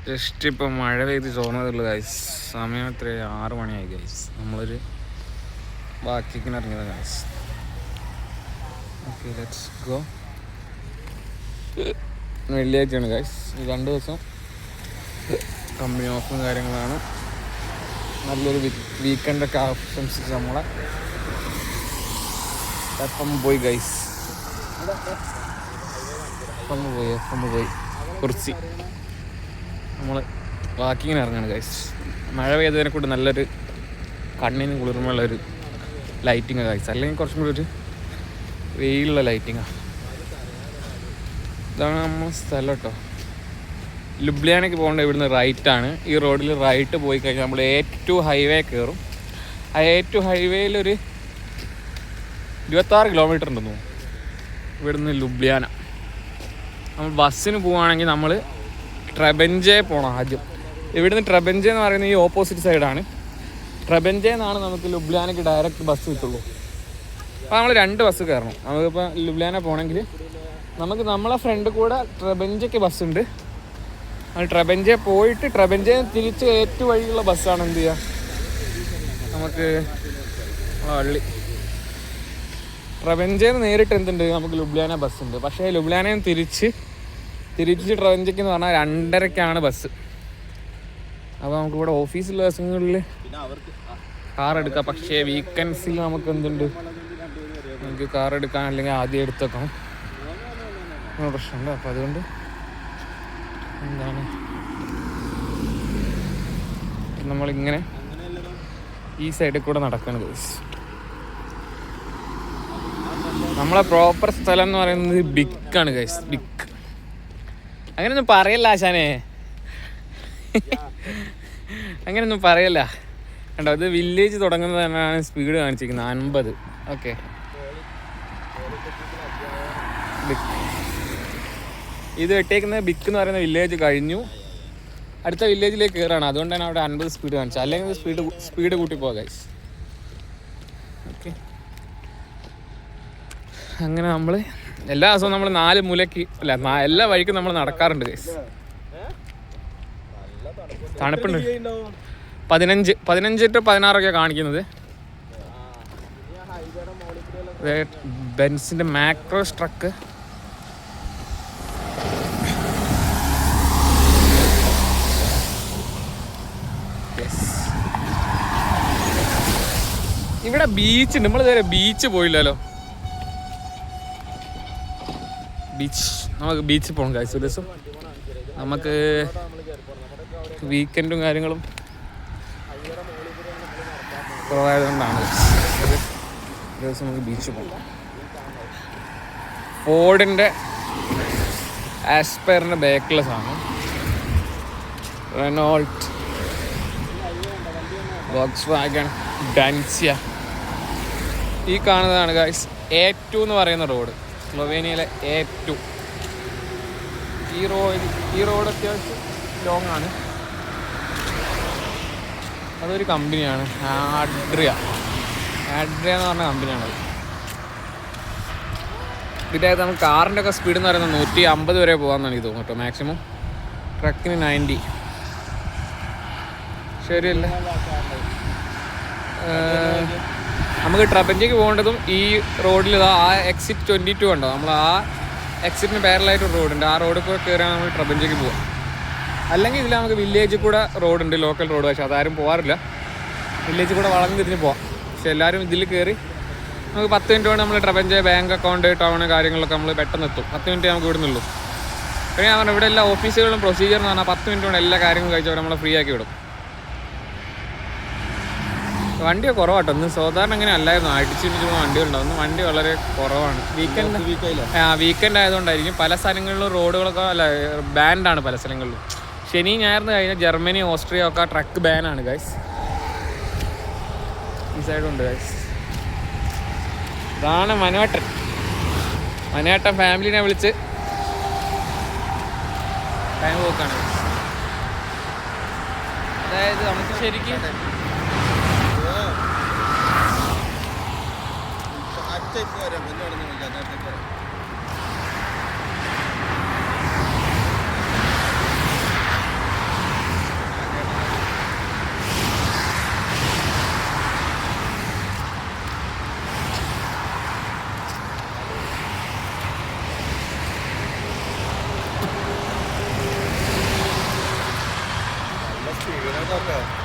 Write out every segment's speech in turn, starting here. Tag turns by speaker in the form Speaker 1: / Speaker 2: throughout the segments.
Speaker 1: Just ഇപ്പം മഴ പെയ്ത് ചോർന്നതുള്ളൂ ഗൈസ്. സമയം എത്ര 6 മണിയായി ഗൈസ്. നമ്മളൊരു വാക്കിങ്ങിന് ഇറങ്ങിയത് ഗൈസ്. Okay let's go. വെള്ളിയാഴ്ചയാണ് ഗൈസ്. ഈ 2 ദിവസം കമ്പനി ഓഫും കാര്യങ്ങളാണ്. നല്ലൊരു വീക്കെൻഡൊക്കെ ആശംസിച്ച് നമ്മളെ എപ്പം പോയി ഗൈസ്. എപ്പം പോയി കുറിച്ച് നമ്മൾ വാക്കിങ്ങിന് ഇറങ്ങാണ് ഗൈസ്. മഴ പെയ്തതിനെ കൊണ്ട് നല്ലൊരു കണ്ണിന് കുളിർമയുള്ളൊരു ലൈറ്റിങ്ങാണ് ഗൈസ്. അല്ലെങ്കിൽ കുറച്ചും കൂടി ഒരു വെയിലുള്ള ലൈറ്റിങ്ങാണ്. ഇതാണ് നമ്മൾ സ്ഥലം കേട്ടോ. ലുബ്ലിയാനയ്ക്ക് പോകേണ്ട ഇവിടുന്ന് റൈറ്റാണ്. ഈ റോഡിൽ റൈറ്റ് പോയി കഴിഞ്ഞാൽ നമ്മൾ A2 ഹൈവേ കയറും. ആ A2 ഹൈവേയിലൊരു 26 കിലോമീറ്റർ ഉണ്ടെന്ന് തോന്നുന്നു ഇവിടുന്ന് ലുബ്ലിയാന. നമ്മൾ ബസ്സിന് പോവുകയാണെങ്കിൽ നമ്മൾ ട്രെബഞ്ചെ പോകണം ആദ്യം. ഇവിടുന്ന് ട്രെബഞ്ചെ എന്ന് പറയുന്നത് ഈ ഓപ്പോസിറ്റ് സൈഡാണ്. ട്രെബഞ്ചെ എന്നാണ് നമുക്ക് ലുബ്ലിയാനയ്ക്ക് ഡയറക്റ്റ് ബസ് കിട്ടുള്ളൂ. അപ്പോൾ നമ്മൾ 2 ബസ് കയറണം. നമുക്കിപ്പോൾ ലുബ്ലിയാന പോകണമെങ്കിൽ നമുക്ക് നമ്മളെ ഫ്രണ്ട് കൂടെ ട്രെബഞ്ചയ്ക്ക് ബസ്സുണ്ട്. അത് ട്രെബഞ്ചെ പോയിട്ട് ട്രെബഞ്ചെ തിരിച്ച് A2 വഴിയുള്ള ബസ്സാണ് എന്ത് ചെയ്യുക നമുക്ക് വള്ളി. ട്രെബഞ്ചേന്ന് നേരിട്ട് എന്തുണ്ട് നമുക്ക് ലുബ്ലിയാന ബസ്സുണ്ട്. പക്ഷേ ലുബ്ലിയാനയിൽ തിരിച്ച് ട്രെബഞ്ചയ്ക്ക് എന്ന് പറഞ്ഞാൽ 2:30-ക്കാണ് ബസ്. അപ്പോൾ നമുക്കിവിടെ ഓഫീസിലുള്ള ദിവസങ്ങളിൽ കാർ എടുക്കാം. പക്ഷേ വീക്കെൻഡ്സിൽ നമുക്ക് എന്തുണ്ട് നമുക്ക് കാർ എടുക്കാൻ അല്ലെങ്കിൽ ആദ്യം എടുത്തേക്കണം പ്രശ്നമുണ്ട്. അപ്പോൾ അതുകൊണ്ട് എന്താണ് നമ്മളിങ്ങനെ ഈ സൈഡിൽ കൂടെ നടക്കുന്നത്. നമ്മളെ പ്രോപ്പർ സ്ഥലം എന്ന് പറയുന്നത് ബിക്കാണ് ഗൈസ്. ബിക്ക് അങ്ങനെയൊന്നും പറയല്ല ആശാനെ, അങ്ങനെയൊന്നും പറയല്ല. കണ്ടോ, ഇത് വില്ലേജ് തുടങ്ങുന്നത് തന്നെയാണ് സ്പീഡ് കാണിച്ചിരിക്കുന്നത് 50. ഓക്കെ, ഇത് വെട്ടേക്കുന്ന ബിക്ക് എന്ന് പറയുന്ന വില്ലേജ് കഴിഞ്ഞു. അടുത്ത വില്ലേജിലേക്ക് കയറാണ്. അതുകൊണ്ട് തന്നെ അവിടെ 50 സ്പീഡ് കാണിച്ചത്. അല്ലെങ്കിൽ സ്പീഡ് കൂട്ടി പോകാം ഗൈസ്. ഓക്കെ, അങ്ങനെ നമ്മൾ എല്ലാ ദിവസവും നമ്മൾ 4 മൂലയ്ക്ക് എല്ലാ വഴിക്കും നമ്മൾ നടക്കാറുണ്ട് ഗൈസ്. തണുപ്പുണ്ട്. 15 to 16 കാണിക്കുന്നത്. ബെൻസിന്റെ മാക്രോസ് ട്രക്ക്. ഇവിടെ ബീച്ച് ഉണ്ട്. നമ്മൾ ഇതുവരെ ബീച്ച് പോയില്ലല്ലോ. നമുക്ക് ബീച്ചിൽ പോകണം കാഴ്ച. ഒരു ദിവസം നമുക്ക് വീക്കെൻഡും കാര്യങ്ങളും കുറവായതുകൊണ്ടാണ് ഒരു ദിവസം നമുക്ക് ബീച്ചിൽ പോകണം. ഫോർഡിൻ്റെ ആസ്പയറിൻ്റെ ബാക്കിലെ സാധനം, റെനോൾട്ട്, വോക്സ്വാഗൺ, ഡാൻസിയ. ഈ കാണുന്നതാണ് ഗൈസ് A2 എന്ന് പറയുന്ന റോഡ്. സ്ലൊവേനിയയിലെ A2. ഈ റോഡ് അത്യാവശ്യം ലോങ് ആണ്. അതൊരു കമ്പനിയാണ്, ആഡ്രിയ എന്ന് പറഞ്ഞ കമ്പനിയാണത്. ഇതിൻ്റെ നമുക്ക് കാറിൻ്റെ ഒക്കെ സ്പീഡ് എന്ന് പറയുന്നത് 150 വരെ പോകാമെന്നാണ് എനിക്ക് തോന്നുന്നു കേട്ടോ. മാക്സിമം ട്രക്കിന് 90. ശരിയല്ലേ? നമുക്ക് ട്രെബഞ്ചയ്ക്ക് പോകേണ്ടതും ഈ റോഡിൽ ആ എക്സിറ്റ് 22 ഉണ്ടോ, നമ്മൾ ആ എക്സിറ്റിന് പാരലായിട്ടൊരു റോഡുണ്ട്. ആ റോഡിൽ കൂടെ കയറിയാണ് നമ്മൾ ട്രെബഞ്ചയ്ക്ക് പോകാം. അല്ലെങ്കിൽ ഇതിൽ നമുക്ക് വില്ലേജിൽ കൂടെ റോഡുണ്ട്, ലോക്കൽ റോഡ്. പക്ഷേ അതാരും പോകാറില്ല. വില്ലേജിൽ കൂടെ വളർന്ന് തിരിഞ്ഞ് പോവാം. പക്ഷെ എല്ലാവരും ഇതിൽ കയറി നമുക്ക് 10 മിനിറ്റ് കൊണ്ട് നമ്മൾ ട്രെബഞ്ച് ബാങ്ക് അക്കൗണ്ട് ടൗണ് കാര്യങ്ങളൊക്കെ നമ്മൾ പെട്ടെന്ന് എത്തും. 10 മിനിറ്റ് നമുക്ക് വിടുന്നുള്ളൂ. പിന്നെ ഞാൻ പറഞ്ഞു, ഇവിടെ എല്ലാ ഓഫീസുകളും പ്രൊസീജിയർ എന്ന് പറഞ്ഞാൽ 10 മിനിറ്റ് കൊണ്ട് എല്ലാ കാര്യങ്ങളും കഴിച്ചവരെ നമ്മളെ ഫ്രീ ആക്കി വിടും. വണ്ടിയൊക്കെ കുറവാട്ടോ. ഒന്ന് സാധാരണ അങ്ങനെ അല്ലായിരുന്നു. അടിച്ചിട്ട് വണ്ടികളുണ്ടാവും. ഒന്ന് വണ്ടി വളരെ കുറവാണ്. വീക്കെൻഡ് ആയതുകൊണ്ടായിരിക്കും. പല സ്ഥലങ്ങളിലും റോഡുകളൊക്കെ ബാൻഡാണ്. പല സ്ഥലങ്ങളിലും ശനി ഞായറിന് കഴിഞ്ഞാൽ ജർമ്മനി, ഓസ്ട്രിയ ഒക്കെ ട്രക്ക് ബാനാണ് ഗൈസ്. ഈ സൈഡുണ്ട് ഗൈസ്. ഇതാണ് മനോട്ടൻ ഫാമിലിനെ വിളിച്ച് ടൈം പോക്കാണ്. അതായത് നമുക്ക് ശരിക്കും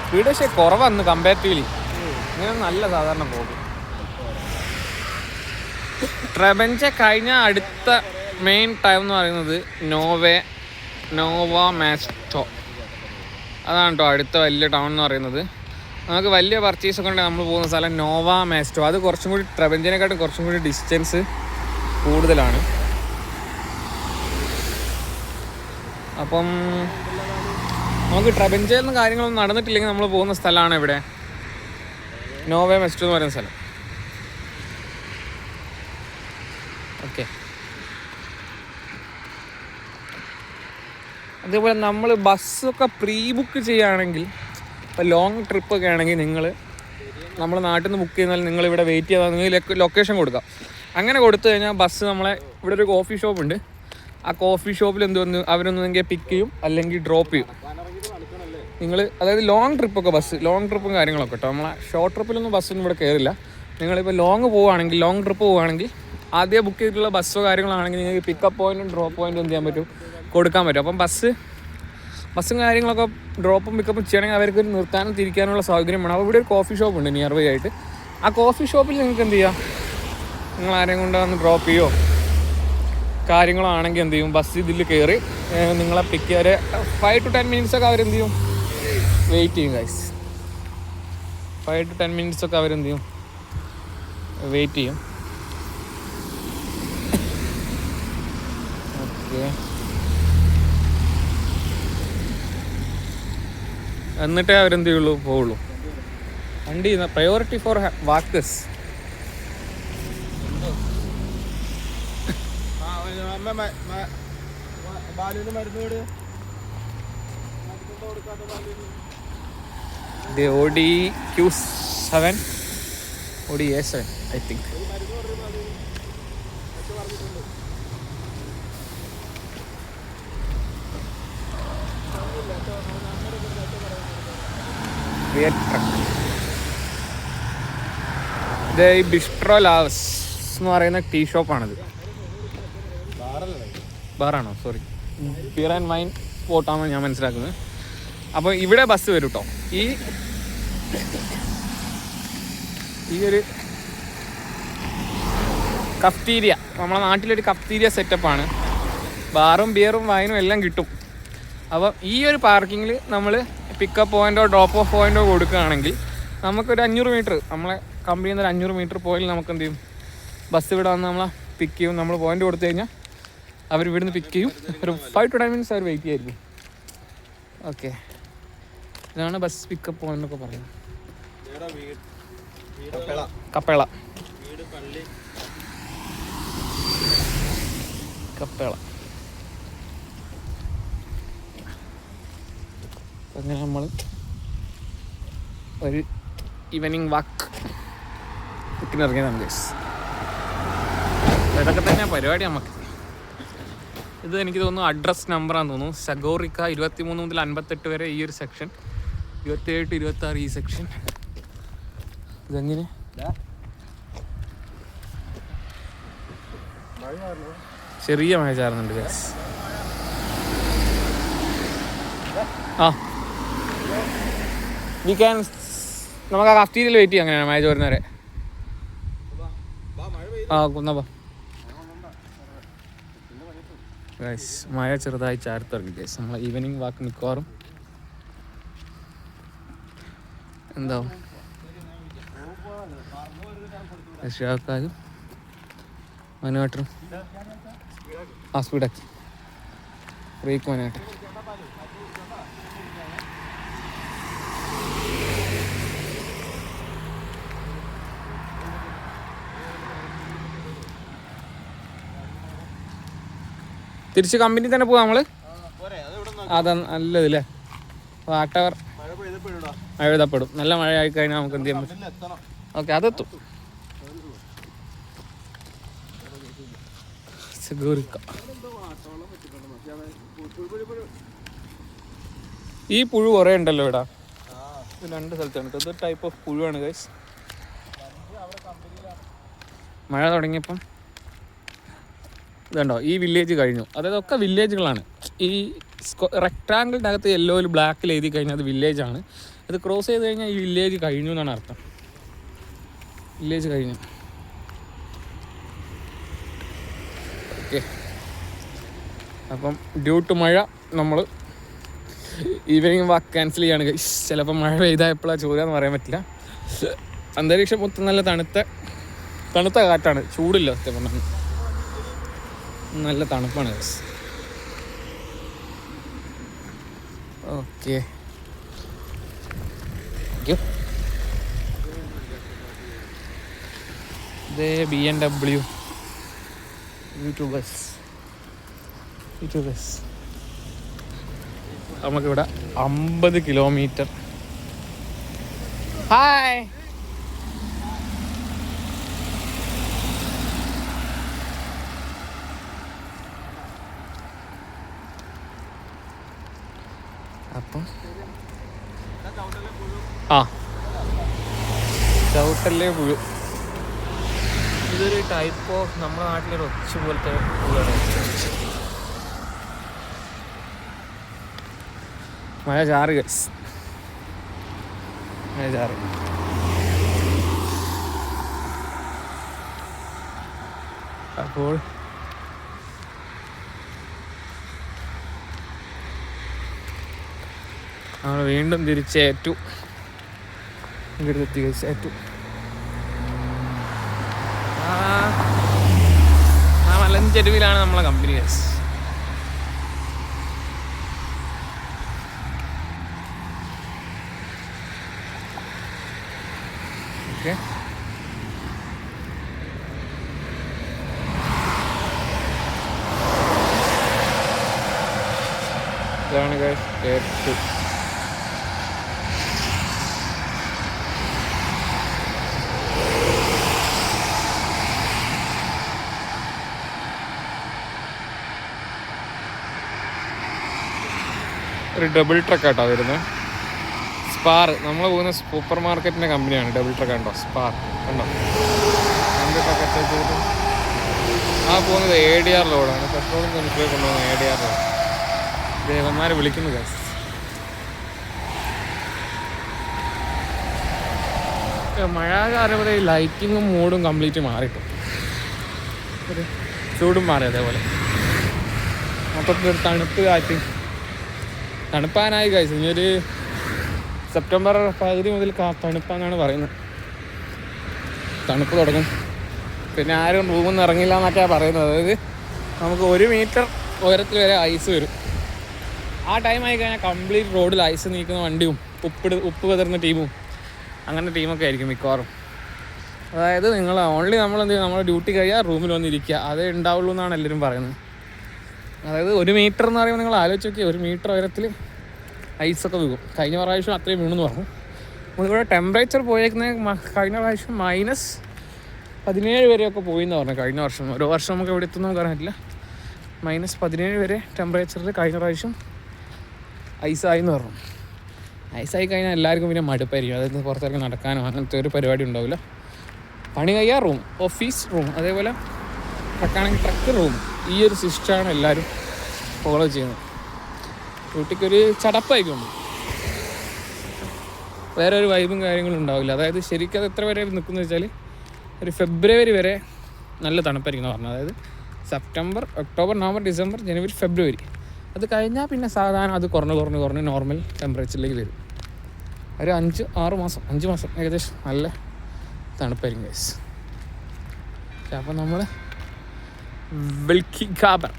Speaker 1: സ്പീഡ് പക്ഷേ കുറവാന്ന് കമ്പാരിറ്റീവ്ലി. ഇങ്ങനെ നല്ല സാധാരണ പോകും. ട്രെബഞ്ചെ കഴിഞ്ഞ അടുത്ത മെയിൻ ടൈം എന്ന് പറയുന്നത് നോവ മാസ്റ്റോ. അതാണ് കേട്ടോ അടുത്ത വലിയ ടൗൺ എന്ന് പറയുന്നത്. നമുക്ക് വലിയ പർച്ചേസൊക്കെ ഉണ്ടെങ്കിൽ നമ്മൾ പോകുന്ന സ്ഥലം നോവ മാസ്റ്റോ. അത് കുറച്ചും കൂടി ട്രെബഞ്ചിനെക്കാട്ടും കുറച്ചും കൂടി ഡിസ്റ്റൻസ് കൂടുതലാണ്. അപ്പം നമുക്ക് ട്രെബഞ്ചയിൽ നിന്ന് കാര്യങ്ങളൊന്നും നടന്നിട്ടില്ലെങ്കിൽ നമ്മൾ പോകുന്ന സ്ഥലമാണ് ഇവിടെ നോവ മാസ്റ്റോ എന്ന് പറയുന്ന സ്ഥലം. ഓക്കെ, അതേപോലെ നമ്മൾ ബസ്സൊക്കെ പ്രീ ബുക്ക് ചെയ്യുകയാണെങ്കിൽ, ഇപ്പോൾ ലോങ് ട്രിപ്പൊക്കെ ആണെങ്കിൽ നമ്മൾ നാട്ടിൽ നിന്ന് ബുക്ക് ചെയ്യുന്നാൽ നിങ്ങളിവിടെ വെയിറ്റ് ചെയ്താൽ നിങ്ങൾ ലൊക്കേഷൻ കൊടുക്കാം. അങ്ങനെ കൊടുത്തു കഴിഞ്ഞാൽ ബസ് നമ്മളെ ഇവിടെ ഒരു കോഫി ഷോപ്പ് ഉണ്ട്. ആ കോഫി ഷോപ്പിൽ അവരൊന്നെങ്കിൽ പിക്ക് ചെയ്യും അല്ലെങ്കിൽ ഡ്രോപ്പ് ചെയ്യും. അതായത് ലോങ് ട്രിപ്പും കാര്യങ്ങളൊക്കെ കേട്ടോ. നമ്മളെ ഷോർട്ട് ട്രിപ്പിലൊന്നും ബസ്സൊന്നും ഇവിടെ കയറില്ല. നിങ്ങളിപ്പോൾ ലോങ് ട്രിപ്പ് പോവുകയാണെങ്കിൽ ആദ്യം ബുക്ക് ചെയ്തിട്ടുള്ള ബസ്സോ കാര്യങ്ങളാണെങ്കിൽ നിങ്ങൾക്ക് പിക്കപ്പ് പോയിൻറ്റും ഡ്രോപ്പ് പോയിൻറ്റും എന്ത് ചെയ്യാൻ പറ്റും, കൊടുക്കാൻ പറ്റും. അപ്പം ബസ്സും കാര്യങ്ങളൊക്കെ ഡ്രോപ്പും പിക്കപ്പും ചെയ്യണമെങ്കിൽ അവർക്ക് നിർത്താനും തിരിക്കാനുള്ള സൗകര്യം വേണം. അപ്പോൾ ഇവിടെ ഒരു കോഫി ഷോപ്പ് ഉണ്ട് നിയർ ബൈ ആയിട്ട്. ആ കോഫി ഷോപ്പിൽ നിങ്ങൾക്ക് എന്ത് ചെയ്യാം, നിങ്ങൾ ആരെയും കൊണ്ട് വന്ന് ഡ്രോപ്പ് ചെയ്യോ കാര്യങ്ങളോ ആണെങ്കിൽ എന്ത് ചെയ്യും, ബസ് ഇതിൽ കയറി നിങ്ങളെ പിക്ക് ചെയ്യാറ് 5 to 10 minutes ഒക്കെ അവരെന്ത് ചെയ്യും, വെയിറ്റ് ചെയ്യും ഗൈസ്. 5 to 10 minutes ഒക്കെ അവരെന്ത് ചെയ്യും, വെയിറ്റ് ചെയ്യും. ഓക്കെ, എന്നിട്ടേ അവരെന്ത് ചെയ്യുള്ളൂ, പോവുള്ളൂ. വണ്ടി priority four walkers. Audi Q7, Audi A7 I think. ഇത് ഈ ബിസ്ട്രോ ലാവസ് എന്ന് പറയുന്ന ടീ ഷോപ്പാണിത്. ബാറാണോ? സോറി, ബിയർ ആൻഡ് വൈൻ സ്പോട്ടാണെന്ന് ഞാൻ മനസ്സിലാക്കുന്നത്. അപ്പോൾ ഇവിടെ ബസ് വരും കേട്ടോ. ഈ ഒരു കഫ്റ്റീരിയ, നമ്മളെ നാട്ടിലൊരു കഫ്റ്റീരിയ സെറ്റപ്പാണ്. ബാറും ബിയറും വൈനും എല്ലാം കിട്ടും. അപ്പോൾ ഈ ഒരു പാർക്കിങ്ങിൽ നമ്മൾ pickup point o drop of point o കൊടുക്കുകയാണെങ്കിൽ നമുക്കൊരു 500 മീറ്റർ, നമ്മളെ കമ്പനിയിൽ നിന്ന് ഒരു 500 മീറ്റർ പോയാൽ നമുക്ക് എന്ത് ചെയ്യും, ബസ് ഇവിടെ വന്ന് നമ്മളെ പിക്ക് ചെയ്യും. നമ്മൾ പോയിൻ്റ് കൊടുത്തു കഴിഞ്ഞാൽ അവർ ഇവിടുന്ന് പിക്ക് ചെയ്യും. ഒരു 5 to 10 minutes അവർ വെയിറ്റ് ചെയ്യായിരിക്കും. ഓക്കെ, ഇതാണ് ബസ് പിക്കപ്പ് പോയിന്റ് എന്നൊക്കെ പറയുന്നത്. കപ്പേള അങ്ങനെ നമ്മൾ ഒരു ഈവനിങ് വാക്കിനിറങ്ങിയതാണ് ഗൈസ്. ഇതൊക്കെ തന്നെ പരിപാടി നമുക്ക്. ഇത് എനിക്ക് തോന്നുന്നു അഡ്രസ് നമ്പറാന്ന് തോന്നുന്നു. സഗോറിക്ക 23 മുതൽ 58 വരെ ഈ ഒരു സെക്ഷൻ, 27 to 26 ഈ സെക്ഷൻ. ഇതെങ്ങനെ ചെറിയ മഴ ചാറുന്നുണ്ട് ഗൈസ്. നമുക്ക് ആ കഫ്റ്റീരിയയിൽ വെയിറ്റ് ചെയ്യാം. അങ്ങനെയാണ് മഴ ചോരുന്നവരെ. കുന്നപ്പ ഗൈസ്, മഴ ചെറുതായി ചാർത്തിറങ്ങി ഗൈസ്. നമ്മളെ ഈവനിങ് വാക്ക് മിക്കവാറും എന്താവും, ഷാക്കാരും മനുവാട്ടറും സ്പീഡാക്കി ബ്രേക്ക് മനുവാട്ടർ. തിരിച്ച് കമ്പനി തന്നെ പോവാം നമ്മള്. അതാ നല്ലതല്ലേ. വാട്ടവർ മഴ എഴുതപ്പെടും. നല്ല മഴ ആയി കഴിഞ്ഞാൽ നമുക്ക് എന്ത് ചെയ്യാൻ പറ്റും. ഓക്കെ, അതെത്തും. ഈ പുഴു കുറേ ഉണ്ടല്ലോ ഇവിടെ. ഇത് 2 സ്ഥലത്താണ്. ഇത് ടൈപ്പ് ഓഫ് പുഴുവാണ് ഗൈസ്. മഴ തുടങ്ങിയപ്പം ഇതുണ്ടോ ഈ വില്ലേജ് കഴിഞ്ഞു. അതായത് ഒക്കെ വില്ലേജുകളാണ്. ഈ റെക്ടാങ്കിളിൻ്റെ അകത്ത് യെല്ലോയിൽ ബ്ലാക്കിൽ എഴുതി കഴിഞ്ഞാൽ അത് വില്ലേജാണ്. അത് ക്രോസ് ചെയ്ത് കഴിഞ്ഞാൽ ഈ വില്ലേജ് കഴിഞ്ഞു എന്നാണ് അർത്ഥം. വില്ലേജ് കഴിഞ്ഞു. ഓക്കെ, അപ്പം ഡ്യൂ ടു മഴ നമ്മൾ ഈവനിങ് വാക്ക് ക്യാൻസൽ ചെയ്യാണ്. ചിലപ്പോൾ മഴ പെയ്താൽ എപ്പോഴാണ് ചോരാന്ന് പറയാൻ പറ്റില്ല. അന്തരീക്ഷം മൊത്തം നല്ല തണുത്ത കാറ്റാണ്, ചൂടില്ല. സത്യം പറഞ്ഞാൽ നല്ല തണുപ്പാണ്. ഓക്കെ, ഇത് BMW യൂട്യൂബേഴ്സ്. നമുക്കിവിടെ 50 കിലോമീറ്റർ. ഹായ്, അപ്പം ചവിട്ടല്ലേ പുഴു. ഇതൊരു ടൈപ്പ് ഓഫ് നമ്മുടെ നാട്ടിലൊരു ഒച്ച പോലത്തെ പുഴുവാണ്. മഴ ചാറ് ഗൈസ്, മഴ ചാറ്. അപ്പോൾ നമ്മൾ വീണ്ടും തിരിച്ചേറ്റു. ഇവിടുത്തെ ഏറ്റു ആ മലഞ്ചെരുവിലാണ് നമ്മളെ കമ്പനി ഗൈസ്. ഓക്കെ, ഇതാണ് ഗൈസ് ഏറ്റു. ഒരു ഡബിൾ ട്രക്കാട്ടോ വരുന്നത്. സ്പാർ, നമ്മൾ പോകുന്ന സൂപ്പർ മാർക്കറ്റിൻ്റെ കമ്പനിയാണ്. ഡബിൾ ട്രക്ക് ഉണ്ടോ, സ്പാർ ഉണ്ടോ, രണ്ട് ട്രക്ക് ചെയ്തിട്ട് പോകുന്നത് ADR ലോഡാണ്. പെട്രോളും കെമിക്കലും കൊണ്ടുപോകുന്ന ADR ലോഡ്. ദേവന്മാരെ വിളിക്കുന്നു ഗൈസ്. മഴക്കാലം ഈ ലൈറ്റിങ്ങും മൂഡും കംപ്ലീറ്റ് മാറിയിട്ടു. ഒരു ചൂടും മാറി. അതേപോലെ മൊത്തത്തിൽ തണുപ്പ് കാറ്റ് തണുപ്പാനായി ഗൈസ്. ഇനിയൊരു സെപ്റ്റംബർ പകുതി മുതൽ തണുപ്പാന്നാണ് പറയുന്നത്. തണുപ്പ് തുടങ്ങും. പിന്നെ ആരും റൂമിൽ നിന്ന് ഇറങ്ങില്ല എന്നൊക്കെയാണ് പറയുന്നത്. അതായത് നമുക്ക് 1 മീറ്റർ ഉയരത്തിൽ വരെ ഐസ് വരും. ആ ടൈമായി കഴിഞ്ഞാൽ കംപ്ലീറ്റ് റോഡിൽ ഐസ് നീക്കുന്ന വണ്ടിയും ഉപ്പ് കതിർന്ന ടീമും അങ്ങനെ ടീമൊക്കെ ആയിരിക്കും മിക്കവാറും. അതായത് നമ്മൾ എന്ത് ചെയ്യും, നമ്മൾ ഡ്യൂട്ടി കഴിയാൽ റൂമിൽ വന്നിരിക്കുക, അതേ ഉണ്ടാവുള്ളൂ എന്നാണ് എല്ലാവരും പറയുന്നത്. അതായത് 1 മീറ്റർ എന്ന് പറയുമ്പോൾ നിങ്ങൾ ആലോചിച്ച് നോക്കിയാൽ 1 മീറ്റർ ഉയരത്തിൽ ഐസൊക്കെ വീഴും. കഴിഞ്ഞ പ്രാവശ്യം അത്രയും വീണെന്ന് പറഞ്ഞു. നമ്മളിവിടെ ടെമ്പറേച്ചർ പോയേക്കുന്നത് കഴിഞ്ഞ പ്രാവശ്യം -17 വരെയൊക്കെ പോയിന്ന് പറഞ്ഞു. കഴിഞ്ഞ വർഷം ഓരോ വർഷം നമുക്ക് എവിടെ എത്തുന്ന നമുക്ക് അറിയില്ല. -17 വരെ ടെമ്പറേച്ചറിൽ കഴിഞ്ഞ പ്രാവശ്യം ഐസായിന്ന് പറഞ്ഞു. ഐസായി കഴിഞ്ഞാൽ എല്ലാവർക്കും പിന്നെ മടുപ്പായിരിക്കും. അതായത് പുറത്തിറങ്ങി നടക്കാനോ അങ്ങനത്തെ ഒരു പരിപാടി ഉണ്ടാവില്ല. പണി കഴിയാൻ റൂം, ഓഫീസ് റൂം, അതേപോലെ ട്രക്കാണെങ്കിൽ ട്രക്ക് റൂം. ഈ ഒരു സിസ്റ്റമാണ് എല്ലാവരും ഫോളോ ചെയ്യുന്നത്. ഡ്യൂട്ടിക്കൊരു ചടപ്പായിരിക്കും, വേറെ ഒരു വൈബും കാര്യങ്ങളും ഉണ്ടാവില്ല. അതായത് ശരിക്കും അത് എത്ര വരെ നിൽക്കുന്നത് വെച്ചാൽ ഒരു ഫെബ്രുവരി വരെ നല്ല തണുപ്പായിരിക്കും പറഞ്ഞത്. അതായത് സെപ്റ്റംബർ, ഒക്ടോബർ, നവംബർ, ഡിസംബർ, ജനുവരി, ഫെബ്രുവരി. അത് കഴിഞ്ഞാൽ പിന്നെ സാധാരണ അത് കുറഞ്ഞ് നോർമൽ ടെമ്പറേച്ചറിലേക്ക് വരും. ഒരു 5-6 മാസം, 5 മാസം ഏകദേശം നല്ല തണുപ്പായിരിക്കും ഗൈസ്. അപ്പോൾ നമ്മൾ വെൽക്കി ഗാബ്ര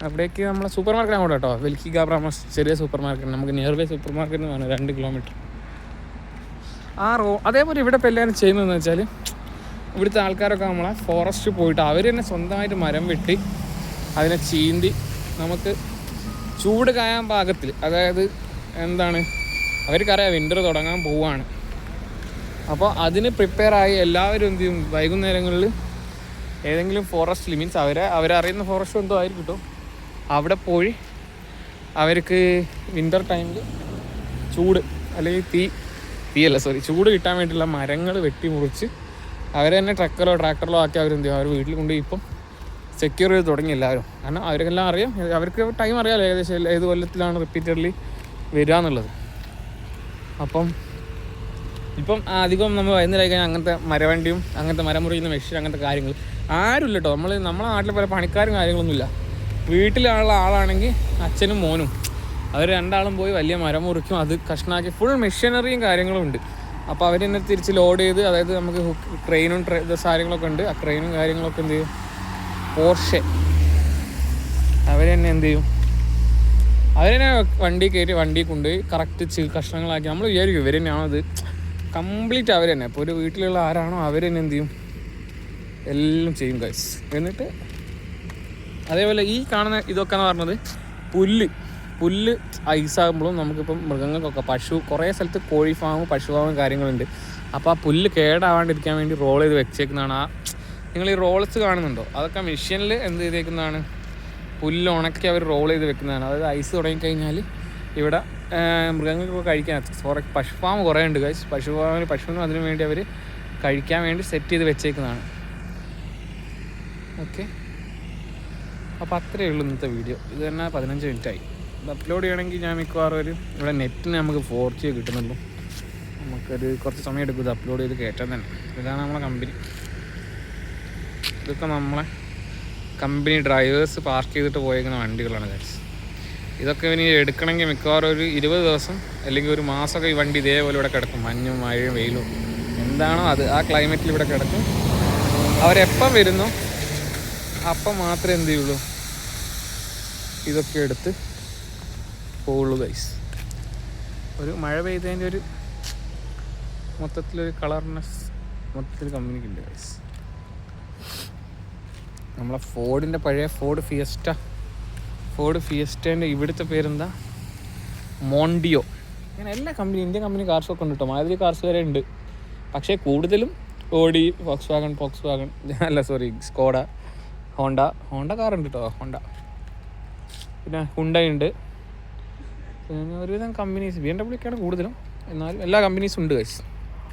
Speaker 1: അവിടേക്ക് നമ്മളെ സൂപ്പർ മാർക്കറ്റ് അങ്ങോട്ട് കേട്ടോ. വെൽക്കി ഗാബ്ര നമ്മൾ ചെറിയ സൂപ്പർ മാർക്കറ്റ്, നമുക്ക് നിയർ ബൈ സൂപ്പർ മാർക്കറ്റ് എന്ന് പറഞ്ഞാൽ 2 കിലോമീറ്റർ. അതേപോലെ ഇവിടെ ഇപ്പോൾ എല്ലാവരും ചെയ്യുന്നതെന്ന് വെച്ചാൽ ഇവിടുത്തെ ആൾക്കാരൊക്കെ നമ്മളെ ഫോറസ്റ്റ് പോയിട്ട് അവർ തന്നെ സ്വന്തമായിട്ട് മരം വെട്ടി അതിനെ ചീന്തി നമുക്ക് ചൂട് കായാൻ പാകത്തിൽ, അതായത് എന്താണ് അവർക്കറിയാം വിൻ്റർ തുടങ്ങാൻ പോവുകയാണ്. അപ്പോൾ അതിന് പ്രിപ്പയറായി എല്ലാവരും എന്ത് ചെയ്യും, വൈകുന്നേരങ്ങളിൽ ഏതെങ്കിലും ഫോറസ്റ്റിൽ, മീൻസ് അവരറിയുന്ന ഫോറസ്റ്റ് എന്തോ ആയിരിക്കും കേട്ടോ, അവിടെ പോയി അവർക്ക് വിൻ്റർ ടൈമിൽ ചൂട് അല്ലെങ്കിൽ ചൂട് കിട്ടാൻ വേണ്ടിയുള്ള മരങ്ങൾ വെട്ടി മുറിച്ച് അവർ തന്നെ ട്രക്കറോ ട്രാക്ടറിലോ ആക്കി അവരെന്ത് ചെയ്യും, അവർ വീട്ടിൽ കൊണ്ടുപോയി ഇപ്പം സെക്യൂർ ചെയ്ത് തുടങ്ങി എല്ലാവരും. കാരണം അവർക്കെല്ലാം അറിയാം, അവർക്ക് ടൈം അറിയാമല്ലോ ഏകദേശം ഏത് കൊല്ലത്തിലാണ് റിപ്പീറ്റഡ്ലി വരിക എന്നുള്ളത്. അപ്പം ഇപ്പം അധികം നമ്മൾ വൈകുന്നേരം കഴിഞ്ഞാൽ അങ്ങനത്തെ മരവണ്ടിയും അങ്ങനത്തെ മരം മുറിയുന്ന മെഷീൻ അങ്ങനത്തെ കാര്യങ്ങൾ ആരും ഇല്ല കേട്ടോ. നമ്മളെ നാട്ടിലെ പോലെ പണിക്കാരും കാര്യങ്ങളൊന്നുമില്ല. വീട്ടിലുള്ള ആളാണെങ്കിൽ അച്ഛനും മോനും അവർ രണ്ടാളും പോയി വലിയ മരം മുറിക്കും, അത് കഷ്ണാക്കി ഫുൾ മെഷീനറിയും കാര്യങ്ങളും ഉണ്ട്. അപ്പോൾ അവർ തന്നെ തിരിച്ച് ലോഡ് ചെയ്ത്, അതായത് നമുക്ക് ക്രെയിനും കാര്യങ്ങളൊക്കെ ഉണ്ട്. ആ ക്രെയിനും കാര്യങ്ങളൊക്കെ എന്ത് ചെയ്യും, പോർഷെ അവർ തന്നെ എന്ത് ചെയ്യും, അവർ തന്നെ വണ്ടി കയറ്റി വണ്ടി കൊണ്ടുപോയി കറക്റ്റ് കഷ്ണങ്ങളാക്കി. നമ്മൾ വിചാരിക്കും ഇവർ തന്നെയാണോ അത്, കംപ്ലീറ്റ് അവർ തന്നെ. ഇപ്പോൾ ഒരു വീട്ടിലുള്ള ആരാണോ അവർ തന്നെ എന്ത് ചെയ്യും, എല്ലാം ചെയ്യും ഗൈസ്. എന്നിട്ട് അതേപോലെ ഈ കാണുന്ന ഇതൊക്കെ എന്ന് പറഞ്ഞത് പുല്ല് ഐസാകുമ്പോഴും നമുക്കിപ്പം മൃഗങ്ങൾക്കൊക്കെ കുറേ സ്ഥലത്ത് കോഴി ഫാമും പശു ഫാമും കാര്യങ്ങളുണ്ട്. അപ്പോൾ ആ പുല്ല് കേടാവാണ്ടിരിക്കാൻ വേണ്ടി റോൾ ചെയ്ത് വെച്ചേക്കുന്നതാണ്. നിങ്ങൾ ഈ റോൾസ് കാണുന്നുണ്ടോ, അതൊക്കെ മെഷീനിൽ എന്ത് ചെയ്തേക്കുന്നതാണ്, പുല്ല് ഉണക്കി അവർ റോൾ ചെയ്ത് വെക്കുന്നതാണ്. അതായത് ഐസ് തുടങ്ങിക്കഴിഞ്ഞാൽ ഇവിടെ മൃഗങ്ങൾക്കൊക്കെ കഴിക്കാൻ. പശു ഫാം കുറേ ഉണ്ട് ഗൈസ്. പശുവിനും അതിനു വേണ്ടി അവർ കഴിക്കാൻ വേണ്ടി സെറ്റ് ചെയ്ത് വെച്ചേക്കുന്നതാണ്. ഓക്കെ, അപ്പോൾ അത്രയേ ഉള്ളൂ ഇന്നത്തെ വീഡിയോ. ഇത് തന്നെ 15 മിനിറ്റായി. ഇത് അപ്ലോഡ് ചെയ്യണമെങ്കിൽ ഞാൻ മിക്കവാറും ഇവിടെ നെറ്റിന് നമുക്ക് 4G കിട്ടുന്നുള്ളൂ. നമുക്കൊരു കുറച്ച് സമയം എടുക്കും ഇത് അപ്ലോഡ് ചെയ്ത് കയറ്റാൻ തന്നെ. ഇതാണ് നമ്മളെ കമ്പനി. ഇതൊക്കെ നമ്മളെ കമ്പനി ഡ്രൈവേഴ്സ് പാർക്ക് ചെയ്തിട്ട് പോയേക്കുന്ന വണ്ടികളാണ് ഗൈസ്. ഇതൊക്കെ ഇനി എടുക്കണമെങ്കിൽ മിക്കവാറും ഒരു 20 ദിവസം അല്ലെങ്കിൽ ഒരു മാസമൊക്കെ ഈ വണ്ടി ഇതേപോലെ ഇവിടെ കിടക്കും. മഞ്ഞും മഴയും വെയിലും എന്താണോ അത് ആ ക്ലൈമറ്റിൽ ഇവിടെ കിടക്കും. അവരെപ്പം വരുന്നോ അപ്പം മാത്രമേ എന്ത് ചെയ്യുള്ളൂ, ഇതൊക്കെ എടുത്ത് പോവുള്ളൂ ഗൈസ്. ഒരു മഴ പെയ്തതിൻ്റെ ഒരു മൊത്തത്തിലൊരു കളർനെസ് മൊത്തത്തിൽ കമ്പനിക്കുണ്ട് ഗൈസ്. നമ്മളെ ഫോർഡിൻ്റെ പഴയ ഫോർഡ് ഫിയസ്റ്റേൻ്റെ ഇവിടുത്തെ പേരെന്താ, മോണ്ടിയോ. അങ്ങനെ എല്ലാ കമ്പനി ഇന്ത്യൻ കമ്പനി കാർസൊക്കെ ഉണ്ട് കേട്ടോ. മാരുതി കാർസ് വരെ ഉണ്ട്. പക്ഷേ കൂടുതലും ഓഡി, ഫോക്സ് വാഗൺ അല്ല സോറി സ്കോഡ, ഹോണ്ട കാറുണ്ട് കേട്ടോ. ഹോണ്ട, പിന്നെ ഹുണ്ടായി ഉണ്ട്, പിന്നെ ഒരുവിധം കമ്പനീസ് BMW ഒക്കെയാണ് കൂടുതലും. എന്നാലും എല്ലാ കമ്പനീസും ഉണ്ട് ഗൈസ്.